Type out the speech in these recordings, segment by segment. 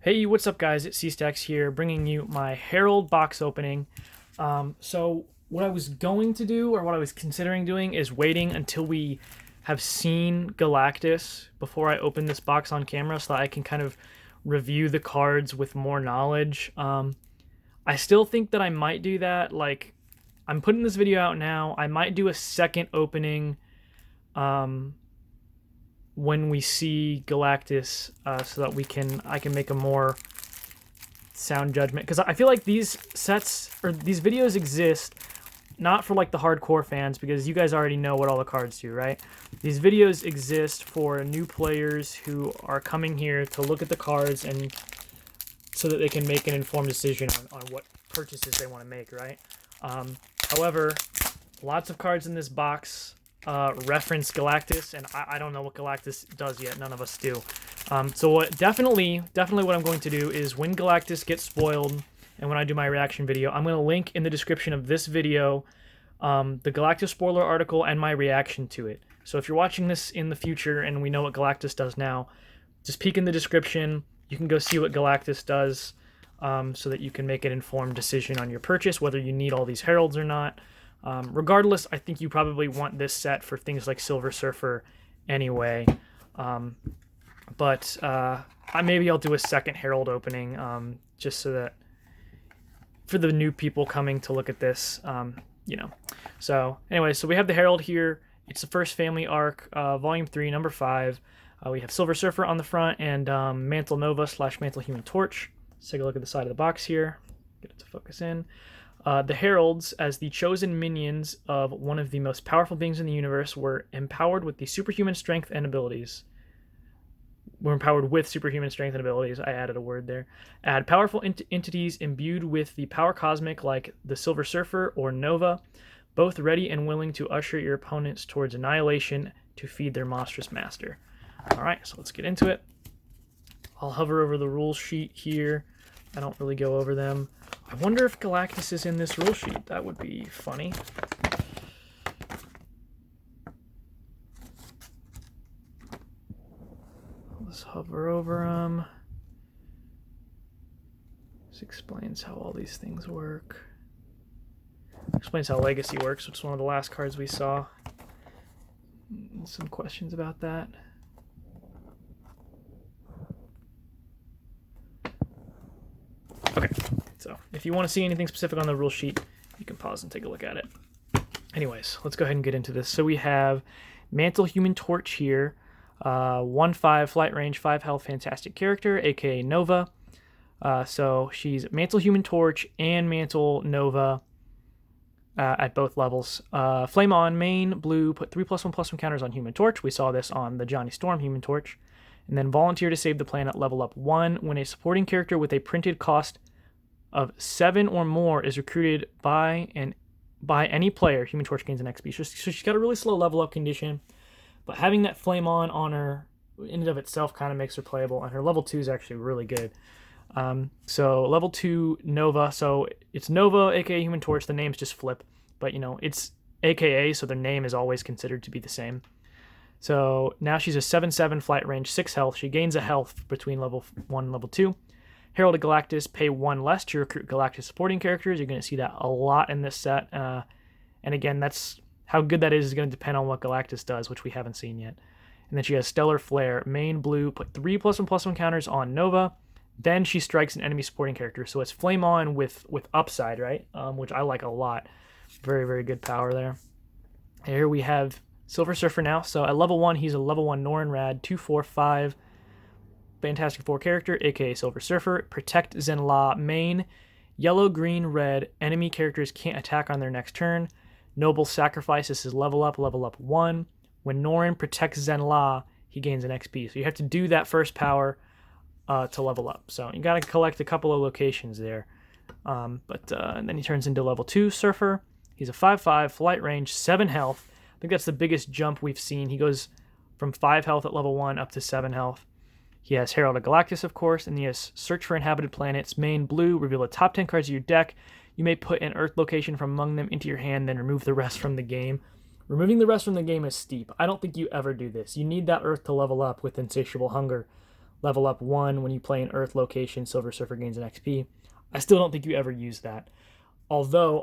Hey, what's up, guys? It's C-Stacks here, bringing you my Herald box opening. So what I was going to do, or what I was considering doing, is waiting until we have seen Galactus before I open this box on camera, so that I can kind of review the cards with more knowledge. I still think that I might do that. Like, I'm putting this video out now. I might do a second opening when we see Galactus, so that I can make a more sound judgment, because I feel like these sets or these videos exist not for like the hardcore fans, because you guys already know what all the cards do, right? These videos exist for new players who are coming here to look at the cards and so that they can make an informed decision on what purchases they want to make, right? However, lots of cards in this box reference Galactus, and I don't know what Galactus does yet. None of us do. So definitely what I'm going to do is, when Galactus gets spoiled and when I do my reaction video, I'm going to link in the description of this video the Galactus spoiler article and my reaction to it. So if you're watching this in the future and we know what Galactus does now, just peek in the description. You can go see what Galactus does, so that you can make an informed decision on your purchase, whether you need all these heralds or not. Regardless, I think you probably want this set for things like Silver Surfer anyway. But maybe I'll do a second Herald opening, just so that for the new people coming to look at this, you know. So anyway, so we have the Herald here. It's the first family arc, Volume 3, Number 5. We have Silver Surfer on the front and Mantle Nova / Mantle Human Torch. Let's take a look at the side of the box here. Get it to focus in. The Heralds, as the chosen minions of one of the most powerful beings in the universe, were empowered with superhuman strength and abilities. I added a word there. Add powerful entities imbued with the power cosmic, like the Silver Surfer or Nova, both ready and willing to usher your opponents towards annihilation to feed their monstrous master. Alright, so let's get into it. I'll hover over the rule sheet here. I don't really go over them. I wonder if Galactus is in this rule sheet. That would be funny. Let's hover over them. This explains how all these things work. Explains how Legacy works, which is one of the last cards we saw. Some questions about that. Okay, so if you want to see anything specific on the rule sheet, you can pause and take a look at it. Anyways, let's go ahead and get into this. So we have Mantle Human Torch here, 1/5 flight range, 5 health, fantastic character, aka Nova. So she's Mantle Human Torch and Mantle Nova at both levels. Flame on, main, blue, put 3+1/+1 counters on Human Torch. We saw this on the Johnny Storm Human Torch. And then volunteer to save the planet, level up 1. When a supporting character with a printed cost of 7 or more is recruited by any player, Human Torch gains an XP. So she's got a really slow level up condition, but having that flame on her in and of itself kind of makes her playable, and her level 2 is actually really good. So level 2 Nova, so it's Nova, aka Human Torch. The names just flip, but you know, it's aka, so their name is always considered to be the same. So now she's a 7/7 flight range, 6 health. She gains a health between level 1 and level 2. Herald of Galactus, pay 1 less to recruit Galactus supporting characters. You're going to see that a lot in this set. And again, that's how good that is going to depend on what Galactus does, which we haven't seen yet. And then she has Stellar Flare, main blue, put 3+1/+1 counters on Nova. Then she strikes an enemy supporting character. So it's Flame On with upside, right? Which I like a lot. Very, very good power there. Here we have Silver Surfer now. So at level 1, he's a level 1 Norrin Rad, 2/4/5 Fantastic Four character, aka Silver Surfer. Protect Zenla main. Yellow, green, red. Enemy characters can't attack on their next turn. Noble Sacrifice. This is level up 1. When Norrin protects Zenla, he gains an XP. So you have to do that first power to level up. So you got to collect a couple of locations there. And then he turns into level 2 Surfer. He's a 5/5 flight range, 7 health. I think that's the biggest jump we've seen. He goes from 5 health at level 1 up to 7 health. He has Herald of Galactus, of course, and he has Search for Inhabited Planets, main blue, reveal the top 10 cards of your deck. You may put an Earth location from among them into your hand, then remove the rest from the game. Removing the rest from the game is steep. I don't think you ever do this. You need that Earth to level up with Insatiable Hunger. level up 1 when you play an Earth location. Silver Surfer gains an XP. I still don't think you ever use that. Although,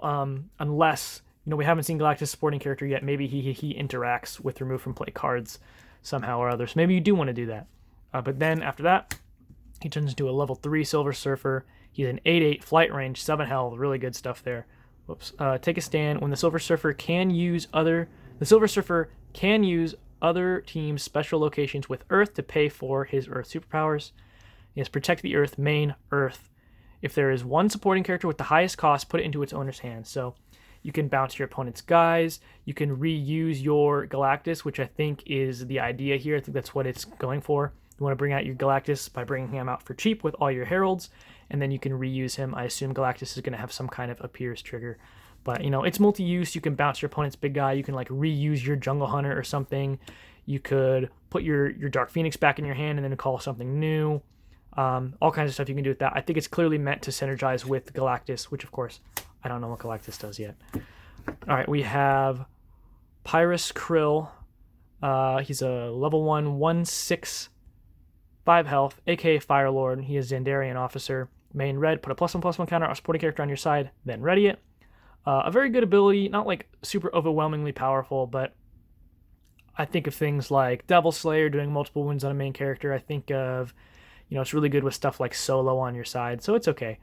unless, we haven't seen Galactus supporting character yet, maybe he interacts with remove from play cards somehow or other. So maybe you do want to do that. But then after that, he turns into a level 3 Silver Surfer. He's an 8/8 flight range, 7 health, really good stuff there. Whoops. Take a stand. When the Silver Surfer can use other teams' special locations with Earth to pay for his Earth superpowers. He has Protect the Earth, main Earth. If there is one supporting character with the highest cost, put it into its owner's hands. So you can bounce your opponent's guys. You can reuse your Galactus, which I think is the idea here. I think that's what it's going for. You want to bring out your Galactus by bringing him out for cheap with all your Heralds, and then you can reuse him. I assume Galactus is going to have some kind of appears trigger. But, it's multi-use. You can bounce your opponent's big guy. You can, reuse your Jungle Hunter or something. You could put your Dark Phoenix back in your hand and then call something new. All kinds of stuff you can do with that. I think it's clearly meant to synergize with Galactus, which, of course, I don't know what Galactus does yet. All right, we have Pyrus Krill. He's a level 1, 1/6, 5 health, aka Fire Lord. He is Xandarian officer. Main red, put a +1/+1 counter on a supporting character on your side, then ready it. A very good ability, not super overwhelmingly powerful, but I think of things like Devil Slayer doing multiple wounds on a main character. I think of, it's really good with stuff like Solo on your side, so it's okay.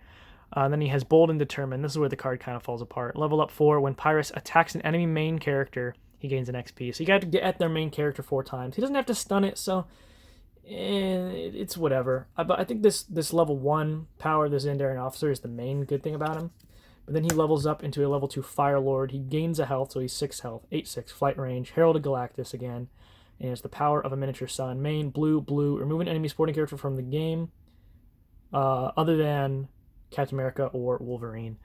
Then he has Bold and Determined. This is where the card kind of falls apart. Level up 4, when Pyrus attacks an enemy main character, he gains an XP. So you got to get at their main character 4 times. He doesn't have to stun it, so it's whatever. But I think this level 1 power, this Xandarian officer, is the main good thing about him. But then he levels up into a level 2 Fire Lord. He gains a health, so he's 6 health, 8/6, flight range, Herald of Galactus again. And it's the power of a miniature sun. Main, blue, remove an enemy supporting character from the game other than Captain America or Wolverine.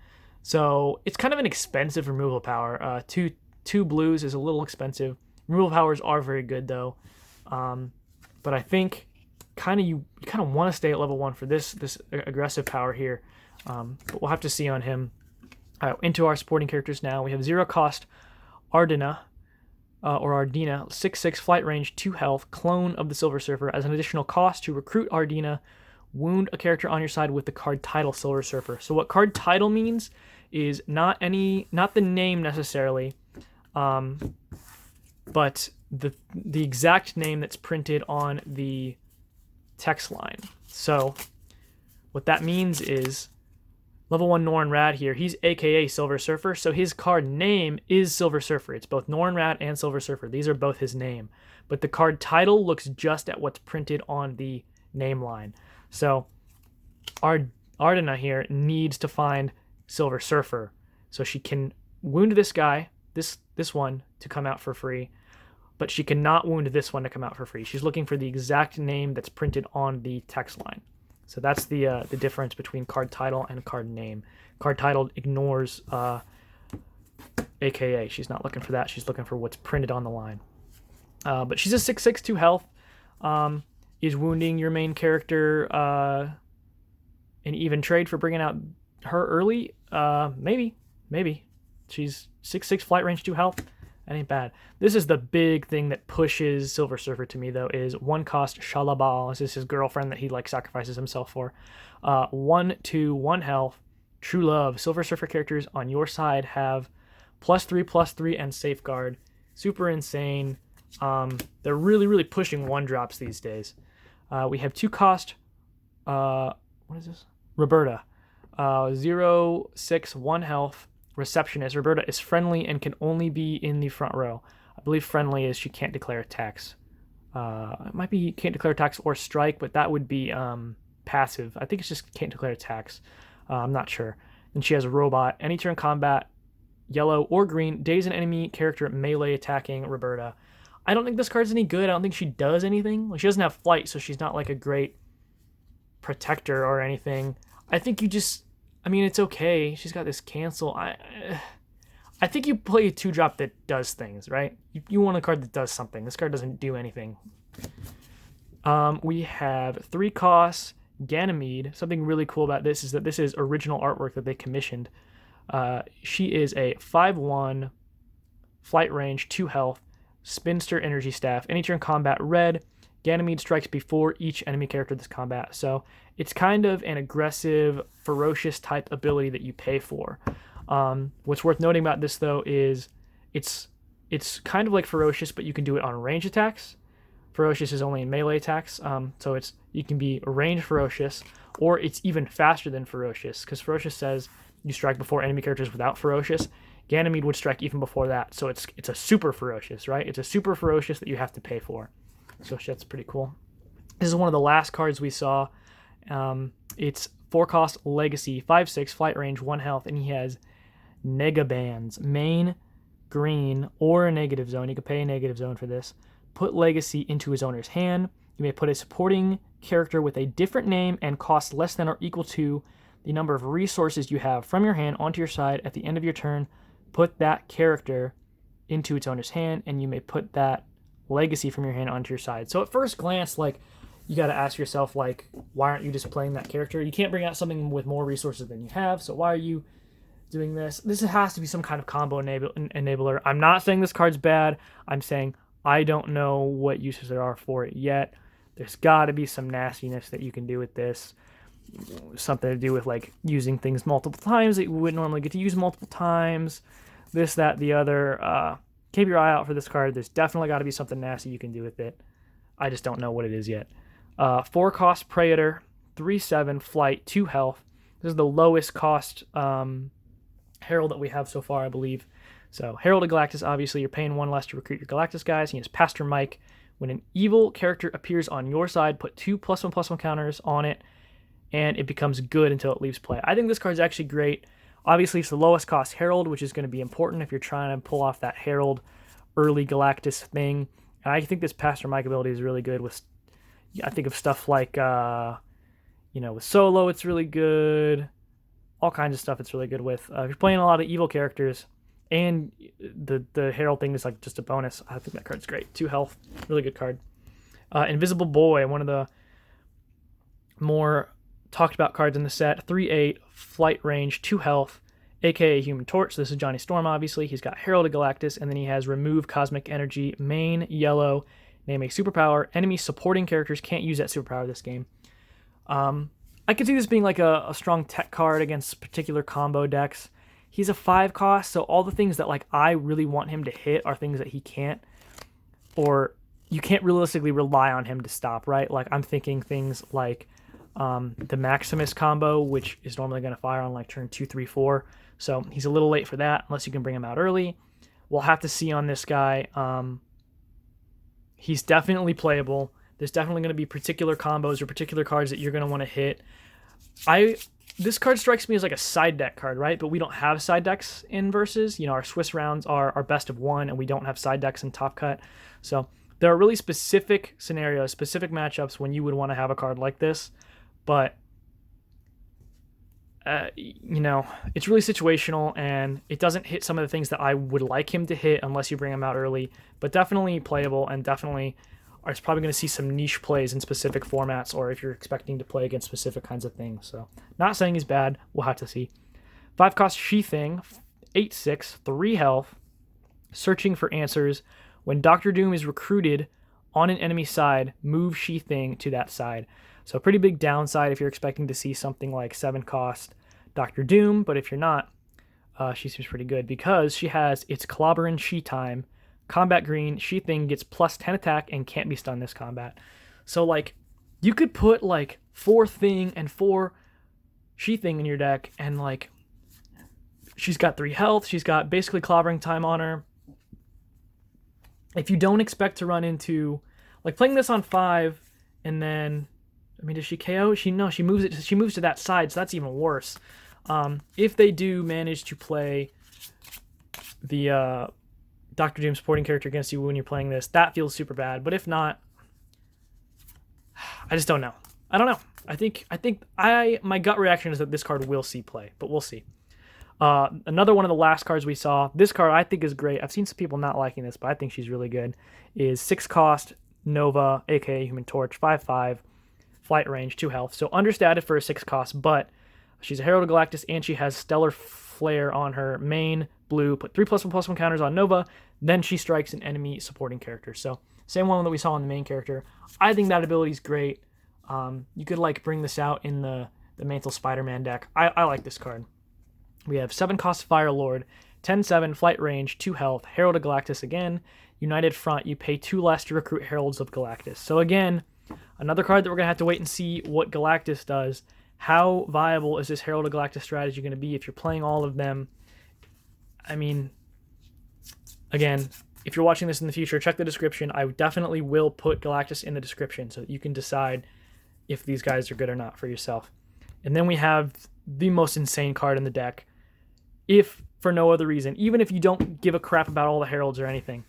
So it's kind of an expensive removal power. Two blues is a little expensive. Removal powers are very good, though. But I think you kind of want to stay at level 1 for this aggressive power here. But we'll have to see on him. All right, into our supporting characters now. We have 0 cost Ardina, 6/6 flight range, 2 health, clone of the Silver Surfer. As an additional cost to recruit Ardina, wound a character on your side with the card title Silver Surfer. So what card title means is not the name necessarily, but the exact name that's printed on the text line. So what that means is level 1 Norrin Rad here. He's aka Silver Surfer, so his card name is Silver Surfer. It's both Norrin Rad and Silver Surfer. These are both his name. But the card title looks just at what's printed on the name line. So Ardina here needs to find Silver Surfer. So she can wound this guy, this one, to come out for free. But she cannot wound this one to come out for free. She's looking for the exact name that's printed on the text line. So that's the difference between card title and card name. Card title ignores AKA. She's not looking for that. She's looking for what's printed on the line. But she's a 6/6, 2 health. Is wounding your main character an even trade for bringing out her early? Maybe. She's 6/6, flight range, 2 health. That ain't bad. This is the big thing that pushes Silver Surfer to me, though, is 1 cost Shalabal. This is his girlfriend that he sacrifices himself for. 1/2, 1 health, True Love. Silver Surfer characters on your side have +3/+3 and Safeguard. Super insane. They're really pushing 1-drops these days. We have 2 cost. What is this? Roberta. 0/6, 1 health. Receptionist. Roberta is friendly and can only be in the front row. I believe friendly is she can't declare attacks. It might be can't declare attacks or strike, but that would be passive. I think it's just can't declare attacks. I'm not sure. And she has a robot. Any turn combat, yellow or green, daze an enemy character melee attacking Roberta. I don't think this card's any good. I don't think she does anything. She doesn't have flight, so she's not a great protector or anything. I think you just... it's okay. She's got this cancel. I think you play a 2-drop that does things, right? You want a card that does something. This card doesn't do anything. We have 3 costs, Ganymede. Something really cool about this is that this is original artwork that they commissioned. She is a 5/1, flight range, 2 health, spinster energy staff. Any turn combat red, Ganymede strikes before each enemy character this combat. So it's kind of an aggressive, ferocious type ability that you pay for. What's worth noting about this, though, is it's kind of like Ferocious, but you can do it on range attacks. Ferocious is only in melee attacks, so you can be ranged Ferocious, or it's even faster than Ferocious, because Ferocious says you strike before enemy characters without Ferocious. Ganymede would strike even before that, so it's a super Ferocious, right? It's a super Ferocious that you have to pay for. So that's pretty cool. This is one of the last cards we saw. It's 4-cost Legacy, 5/6, flight range, 1 health, and he has Negabands, main, green, or a negative zone. You can pay a negative zone for this. Put Legacy into his owner's hand. You may put a supporting character with a different name and cost less than or equal to the number of resources you have from your hand onto your side at the end of your turn. Put that character into its owner's hand, and you may put that Legacy from your hand onto your side. So at first glance, like, you got to ask yourself, like, why aren't you just playing that character? You can't bring out something with more resources than you have, so why are you doing this? This has to be some kind of combo enabler. I'm not saying this card's bad. I'm saying I don't know what uses there are for it yet. There's got to be some nastiness that you can do with this. Something to do with, like, using things multiple times that you wouldn't normally get to use multiple times. This, that, the other. Keep your eye out for this card. There's definitely got to be something nasty you can do with it. I just don't know what it is yet. 4-cost Praetor, 3/7, flight, 2 health. This is the lowest cost Herald that we have so far, I believe. So Herald of Galactus, obviously, you're paying 1 less to recruit your Galactus guys. He has Pastor Mike. When an evil character appears on your side, put 2 +1/+1 counters on it, and it becomes good until it leaves play. I think this card's actually great. Obviously, it's the lowest cost Herald, which is going to be important if you're trying to pull off that Herald early Galactus thing. And I think this Pastor Mike ability is really good with, I think of stuff like, with Solo, it's really good. All kinds of stuff it's really good with. If you're playing a lot of evil characters, and the Herald thing is like just a bonus, I think that card's great. 2 health, really good card. Invisible Boy, one of the more talked about cards in the set. 3/8, flight range, 2 health, aka Human Torch. This is Johnny Storm, obviously. He's got Herald of Galactus, and then he has Remove Cosmic Energy, main, yellow, name a superpower. Enemy supporting characters can't use that superpower this game. I could see this being like a strong tech card against particular combo decks. He's a 5-cost, so all the things that, like, I really want him to hit are things that he can't, or you can't realistically rely on him to stop, right? Like, I'm thinking things like the Maximus combo, which is normally going to fire on like turn 2, 3, 4. So he's a little late for that, unless you can bring him out early. We'll have to see on this guy. He's definitely playable. There's definitely going to be particular combos or particular cards that you're going to want to hit. This card strikes me as like a side deck card, right? But we don't have side decks in Versus. Our Swiss rounds are our best of 1, and we don't have side decks in Top Cut. So there are really specific scenarios, specific matchups when you would want to have a card like this. But, it's really situational, and it doesn't hit some of the things that I would like him to hit unless you bring him out early. But definitely playable, and definitely is probably going to see some niche plays in specific formats, or if you're expecting to play against specific kinds of things. So, not saying he's bad. We'll have to see. 5-cost She-Thing, 8/6, 3 health, searching for answers. When Doctor Doom is recruited on an enemy side, move She-Thing to that side. So pretty big downside if you're expecting to see something like 7-cost Doctor Doom, but if you're not, she seems pretty good because she has its Clobberin' She-Time, combat green, She-Thing gets +10 attack and can't be stunned this combat. So, like, you could put, like, 4 Thing and 4 She-Thing in your deck, and, like, she's got 3 health, she's got basically Clobbering Time on her. If you don't expect to run into, like, playing this on 5, and then, does she KO? She moves it. She moves to that side, so that's even worse. If they do manage to play the Doctor Doom supporting character against you when you're playing this, that feels super bad. But if not, I just don't know. I don't know. I think my gut reaction is that this card will see play, but we'll see. Another one of the last cards we saw. This card I think is great. I've seen some people not liking this, but I think she's really good. Is 6-cost Nova, aka Human Torch, 5/5. Flight range, 2 health. So understated for a 6-cost, but she's a Herald of Galactus, and she has Stellar Flare on her main, blue. Put 3 +1/+1 counters on Nova, then she strikes an enemy supporting character. So Same one that we saw in the main character. I think that ability is great. You could like bring this out in the Mantle Spider-Man deck. I like this card. We have 7 cost Fire Lord, 10-7, flight range, 2 health, Herald of Galactus again, United Front, you pay 2 less to recruit Heralds of Galactus. So again, another card that we're going to have to wait and see what Galactus does. How viable is this Herald of Galactus strategy going to be if you're playing all of them? I mean, again, if you're watching this in the future, check the description. I definitely will put Galactus in the description so that you can decide if these guys are good or not for yourself. And then we have the most insane card in the deck. If for no other reason, even if you don't give a crap about all the Heralds or anything,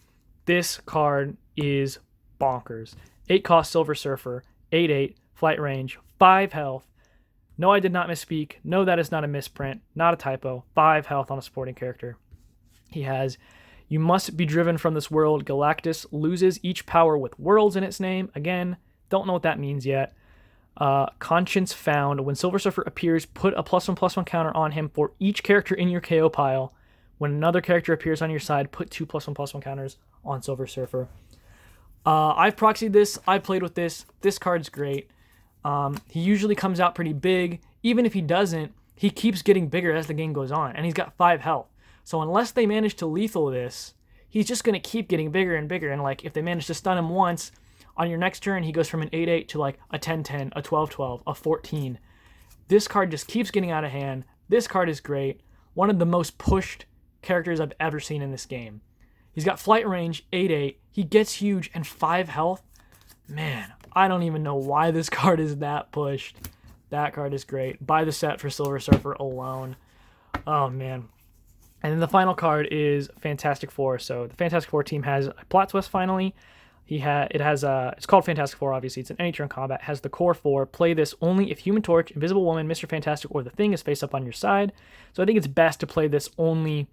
this card is bonkers. 8 cost Silver Surfer, 8-8, flight range, 5 health. No, I did not misspeak. No, that is not a misprint, not a typo. 5 health on a supporting character. He has, you must be driven from this world. Galactus loses each power with worlds in its name. Again, don't know what that means yet. Conscience found. When Silver Surfer appears, put a +1/+1 counter on him for each character in your KO pile. When another character appears on your side, put 2 +1/+1 counters on Silver Surfer. I've proxied this. I've played with this. This card's great. He usually comes out pretty big. Even if he doesn't, he keeps getting bigger as the game goes on, and he's got 5 health. So unless they manage to lethal this, he's just going to keep getting bigger and bigger. And like if they manage to stun him once, on your next turn, he goes from an 8-8 to like a 10-10, a 12-12, a 14. This card just keeps getting out of hand. This card is great. One of the most pushed characters I've ever seen in this game. He's got flight range, 8-8. He gets huge and 5 health. Man, I don't even know why this card is that pushed. That card is great. Buy the set for Silver Surfer alone. Oh, man. And then the final card is Fantastic Four. So the Fantastic Four team has a plot twist finally. It's called Fantastic Four, obviously. It's an any turn combat. It has the core 4. Play this only if Human Torch, Invisible Woman, Mr. Fantastic, or the Thing is face up on your side. So I think it's best to play this only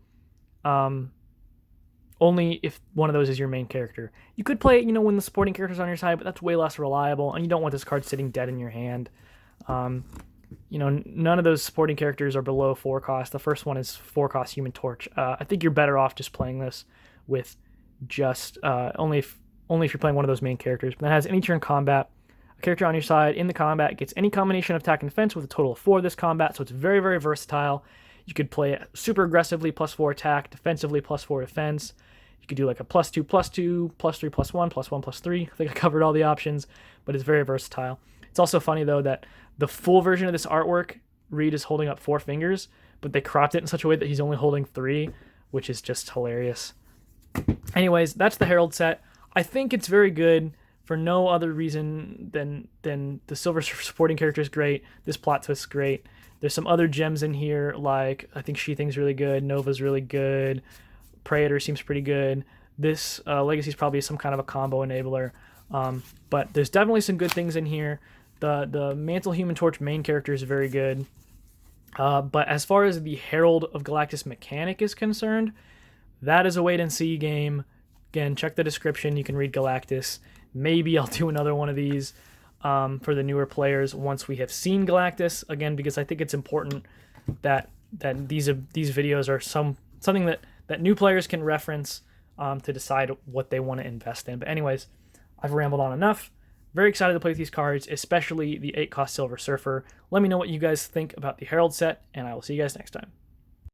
if one of those is your main character. You could play it, when the supporting character's on your side, but that's way less reliable, and you don't want this card sitting dead in your hand. None of those supporting characters are below 4 cost. The first one is 4 cost Human Torch. I think you're better off just playing this with just only if you're playing one of those main characters. But that has any turn combat. A character on your side in the combat gets any combination of attack and defense with a total of 4 this combat, so it's very, very versatile. You could play it super aggressively, +4 attack, defensively, +4 defense. You could do like a +2/+2, +3/+1, +1/+3. I think I covered all the options, but it's very versatile. It's also funny, though, that the full version of this artwork, Reed is holding up 4 fingers, but they cropped it in such a way that he's only holding 3, which is just hilarious. Anyways, that's the Herald set. I think it's very good for no other reason than the Silver Surfer supporting character is great. This plot twist is great. There's some other gems in here, like I think She-Thing's really good, Nova's really good, Praetor seems pretty good. This Legacy's probably some kind of a combo enabler, but there's definitely some good things in here. The Mantle Human Torch main character is very good, but as far as the Herald of Galactus mechanic is concerned, that is a wait-and-see game. Again, check the description. You can read Galactus. Maybe I'll do another one of these for the newer players once we have seen Galactus. Again, because I think it's important that these videos are something that new players can reference to decide what they want to invest in. But anyways, I've rambled on enough. Very excited to play with these cards, especially the 8 cost Silver Surfer. Let me know what you guys think about the Herald set, and I will see you guys next time.